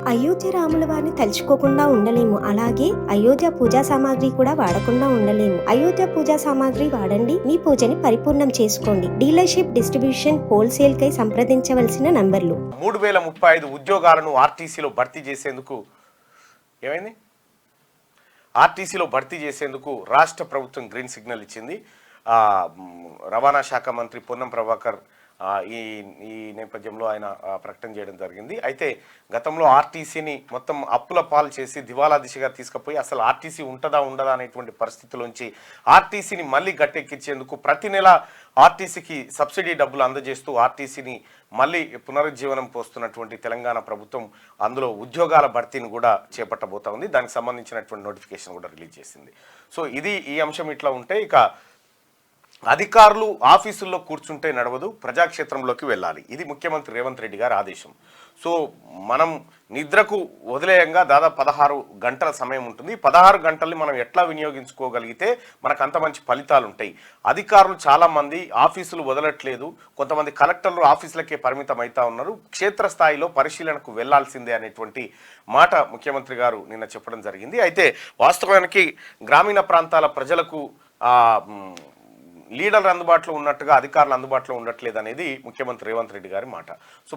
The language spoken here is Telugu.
అయోధ్య రాముల వారిని తలుచుకోకుండా ఉండలేము. అలాగే అయోధ్య పూజా సామాగ్రి కూడా వాడకుండా ఉండలేము. అయోధ్య పూజా సామాగ్రి వాడండి, మీ పూజని పరిపూర్ణం చేసుకోండి. డీలర్షిప్, డిస్ట్రిబ్యూషన్, హోల్సేల్ కై సంప్రదించవలసిన నంబర్లు. 3035 ఉద్యోగాలను ఆర్టీసీలో భర్తీ చేసేందుకు ఏమైంది? ఆర్టీసీలో భర్తీ చేసేందుకు రాష్ట్ర ప్రభుత్వం గ్రీన్ సిగ్నల్ ఇచ్చింది. రవాణా శాఖ మంత్రి పొన్నం ప్రభాకర్ ఈ నేపథ్యంలో ఆయన ప్రకటన చేయడం జరిగింది. అయితే గతంలో ఆర్టీసీని మొత్తం అప్పుల పాలు చేసి దివాలా దిశగా తీసుకుపోయి అసలు ఆర్టీసీ ఉంటుందా ఉండదా అనేటువంటి పరిస్థితుల్లోంచి ఆర్టీసీని మళ్ళీ గట్టెక్కించేందుకు ప్రతి నెల ఆర్టీసీకి సబ్సిడీ డబ్బులు అందజేస్తూ ఆర్టీసీని మళ్ళీ పునరుజ్జీవనం పోస్తున్నటువంటి తెలంగాణ ప్రభుత్వం అందులో ఉద్యోగాల భర్తీని కూడా చేపట్టబోతా ఉంది. దానికి సంబంధించినటువంటి నోటిఫికేషన్ కూడా రిలీజ్ చేసింది. సో ఈ అంశం ఇట్లా ఉంటే ఇక అధికారులు ఆఫీసుల్లో కూర్చుంటే నడవదు, ప్రజాక్షేత్రంలోకి వెళ్ళాలి. ఇది ముఖ్యమంత్రి రేవంత్ రెడ్డి గారి ఆదేశం. సో మనం నిద్రకు వదిలేయంగా దాదాపు 16 గంటల సమయం ఉంటుంది. 16 గంటల్ని మనం ఎట్లా వినియోగించుకోగలిగితే మనకు అంత మంచి ఫలితాలు ఉంటాయి. అధికారులు చాలామంది ఆఫీసులు వదలట్లేదు. కొంతమంది కలెక్టర్లు ఆఫీసులకే పరిమితం అవుతా ఉన్నారు. క్షేత్రస్థాయిలో పరిశీలనకు వెళ్లాల్సిందే అనేటువంటి మాట ముఖ్యమంత్రి గారు నిన్న చెప్పడం జరిగింది. అయితే వాస్తవానికి గ్రామీణ ప్రాంతాల ప్రజలకు లీడర్లు అందుబాటులో ఉన్నట్టుగా అధికారులు అందుబాటులో ఉండట్లేదు అనేది ముఖ్యమంత్రి రేవంత్ రెడ్డి గారి మాట. సో